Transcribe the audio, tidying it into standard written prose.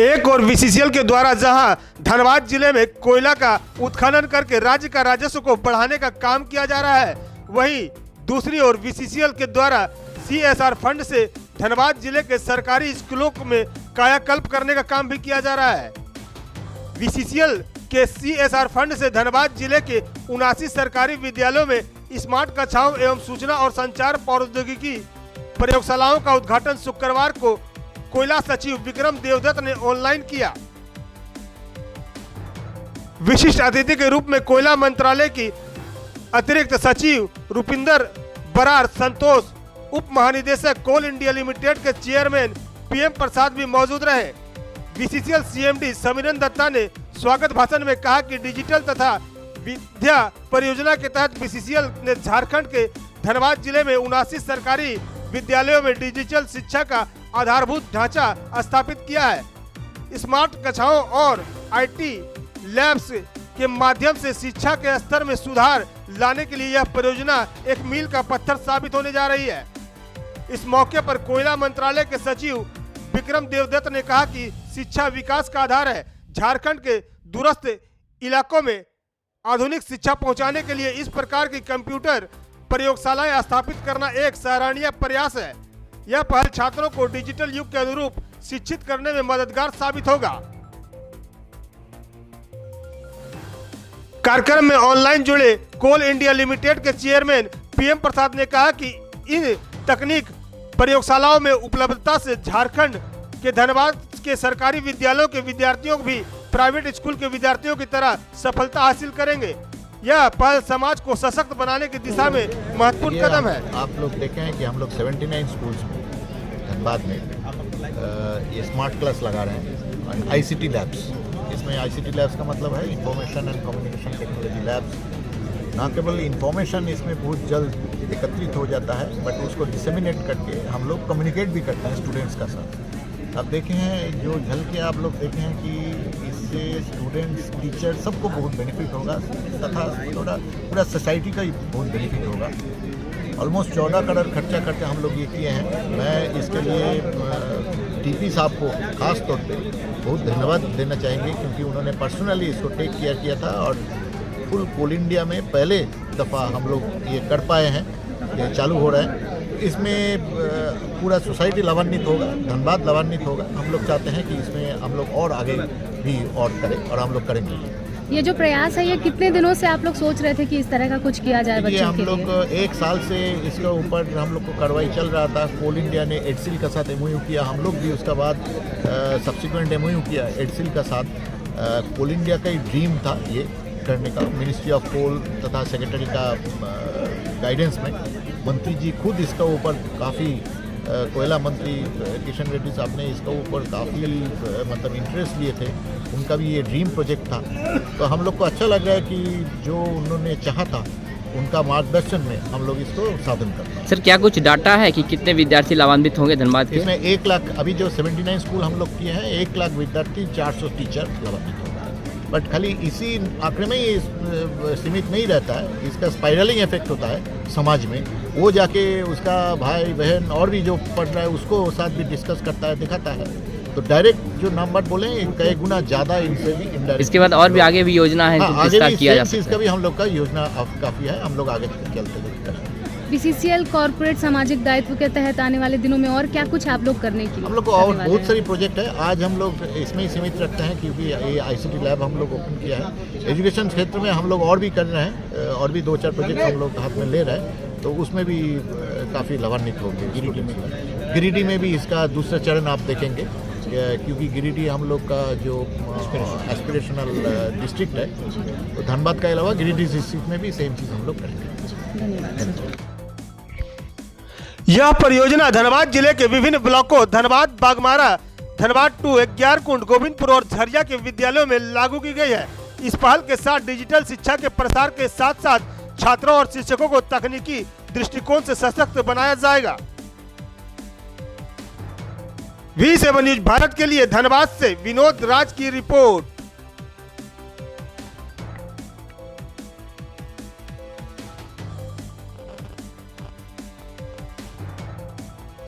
एक और बीसीसीएल के द्वारा जहां धनबाद जिले में कोयला का उत्खनन करके राज्य का राजस्व को बढ़ाने का काम किया जा रहा है, वहीं दूसरी ओर बीसीसीएल के द्वारा सीएसआर फंड से धनबाद जिले के सरकारी स्कूलों में कायाकल्प करने का काम भी किया जा रहा है। बीसीसीएल के सीएसआर फंड से धनबाद जिले के 79 सरकारी विद्यालयों में स्मार्ट कक्षाओं एवं सूचना और संचार प्रौद्योगिकी प्रयोगशालाओं का उद्घाटन शुक्रवार को कोयला सचिव विक्रम देवदत्त ने ऑनलाइन किया। विशिष्ट अतिथि के रूप में कोयला मंत्रालय की अतिरिक्त सचिव रुपिंदर बरार संतोष, उप महानिदेशक कोल इंडिया लिमिटेड के चेयरमैन पीएम प्रसाद भी मौजूद रहे। बीसीसीएल सीएमडी समीरन दत्ता ने स्वागत भाषण में कहा कि डिजिटल तथा विद्या परियोजना के तहत बीसीसीएल ने झारखंड के धनबाद जिले में 79 सरकारी विद्यालयों में डिजिटल शिक्षा का आधारभूत ढांचा स्थापित किया है। स्मार्ट कक्षाओं और आईटी लैब्स के माध्यम से शिक्षा के स्तर में सुधार लाने के लिए यह परियोजना एक मील का पत्थर साबित होने जा रही है। इस मौके पर कोयला मंत्रालय के सचिव विक्रम देवदत्त ने कहा कि शिक्षा विकास का आधार है। झारखंड के दूरस्थ इलाकों में आधुनिक शिक्षा पहुंचाने के लिए इस प्रकार की कंप्यूटर प्रयोगशालाएं स्थापित करना एक सराहनीय प्रयास है। यह पहल छात्रों को डिजिटल युग के अनुरूप शिक्षित करने में मददगार साबित होगा। कार्यक्रम में ऑनलाइन जुड़े कोल इंडिया लिमिटेड के चेयरमैन पीएम प्रसाद ने कहा कि इन तकनीक प्रयोगशालाओं में उपलब्धता से झारखंड के धनबाद के सरकारी विद्यालयों के विद्यार्थियों भी प्राइवेट स्कूल के विद्यार्थियों की तरह सफलता हासिल करेंगे। यह पहल समाज को सशक्त बनाने की दिशा में महत्वपूर्ण कदम है। आप लोग देखें हैं कि हम लोग 79 स्कूल्स में धनबाद में ये स्मार्ट क्लास लगा रहे हैं। आईसीटी लैब्स, इसमें आईसीटी लैब्स का मतलब है information and communication technology labs. ना केवल इंफॉर्मेशन इसमें बहुत जल्द एकत्रित हो जाता है, बट उसको डिसेमिनेट करके हम लोग कम्युनिकेट भी करते हैं स्टूडेंट्स का साथ। अब देखें हैं जो झलके आप लोग देखें हैं कि इससे स्टूडेंट्स, टीचर सबको बहुत बेनिफिट होगा तथा थोड़ा पूरा सोसाइटी का ही बहुत बेनिफिट होगा। ऑलमोस्ट 14 करोड़ खर्चा करके हम लोग ये किए हैं। मैं इसके लिए टीपी साहब को खास तौर पे बहुत धन्यवाद देना चाहेंगे, क्योंकि उन्होंने पर्सनली इसको टेक केयर किया था और फुल कोल इंडिया में पहले दफ़ा हम लोग ये कर पाए हैं, ये चालू हो रहा है। इसमें पूरा सोसाइटी लाभान्वित होगा, धनबाद लाभान्वित होगा। हम लोग चाहते हैं कि इसमें हम लोग और आगे भी और करें और हम लोग करेंगे। ये जो प्रयास है, ये कितने दिनों से आप लोग सोच रहे थे कि इस तरह का कुछ किया जाए बच्चों के लिए? हम लोग 1 साल से इसके ऊपर हम लोग को कार्रवाई चल रहा था। कोल इंडिया ने एडसिल का साथ एमओयू किया, हम लोग भी उसका बाद सब्सिक्वेंट एमओयू किया एडसिल का साथ। कोल इंडिया का ही ड्रीम था ये करने का। मिनिस्ट्री ऑफ कोल तथा सेक्रेटरी का गाइडेंस में मंत्री जी खुद इसका ऊपर काफ़ी, कोयला मंत्री किशन रेड्डी साहब ने इसका ऊपर काफ़ी मतलब इंटरेस्ट लिए थे। उनका भी ये ड्रीम प्रोजेक्ट था, तो हम लोग को अच्छा लग रहा है कि जो उन्होंने चाहा था उनका मार्गदर्शन में हम लोग इसको साधन करते हैं। सर, क्या कुछ डाटा है कि कितने विद्यार्थी लाभान्वित होंगे धनबाद के? इसमें 1 लाख, अभी जो 79 स्कूल हम लोग किए हैं, 1 लाख विद्यार्थी, 400 टीचर लाभान्वित होंगे। बट खाली इसी आंकड़े में ही सीमित नहीं रहता है, इसका स्पाइरलिंग इफेक्ट होता है समाज में। वो जाके उसका भाई बहन और भी जो पढ़ रहा है उसको साथ भी डिस्कस करता है, दिखाता है। तो डायरेक्ट जो नंबर बोले कई गुना ज़्यादा इनसे भी इनडायरेक्ट। इसके बाद और भी आगे भी योजना है, आगे भी किया जा सकता है। इसका भी हम लोग का योजना काफ़ी है, हम लोग आगे चलते हैं। बीसीसीएल कॉर्पोरेट सामाजिक दायित्व के तहत आने वाले दिनों में और क्या कुछ आप लोग करने की? हम लोग को और बहुत सारी प्रोजेक्ट है। आज हम लोग इसमें ही सीमित रखते हैं क्योंकि ये आईसीटी लैब हम लोग ओपन किया है। एजुकेशन क्षेत्र में हम लोग और भी कर रहे हैं, और भी 2-4 प्रोजेक्ट हम लोग हाथ में ले रहे हैं, तो उसमें भी काफ़ी लाभान्वित होंगे। गिरिडीह में भी इसका दूसरा चरण आप देखेंगे, क्योंकि गिरिडीह हम लोग का जो एस्पिरेशनल डिस्ट्रिक्ट है, तो धनबाद के अलावा गिरिडीह डिस्ट्रिक्ट में भी सेम चीज़ हम लोग करेंगे। यह परियोजना धनबाद जिले के विभिन्न ब्लॉकों धनबाद, बागमारा, धनबाद 2, ग्यारकुंड, गोविंदपुर और झरिया के विद्यालयों में लागू की गई है। इस पहल के साथ डिजिटल शिक्षा के प्रसार के साथ साथ छात्रों और शिक्षकों को तकनीकी दृष्टिकोण से सशक्त बनाया जाएगा। V7 न्यूज भारत के लिए धनबाद से विनोद राज की रिपोर्ट।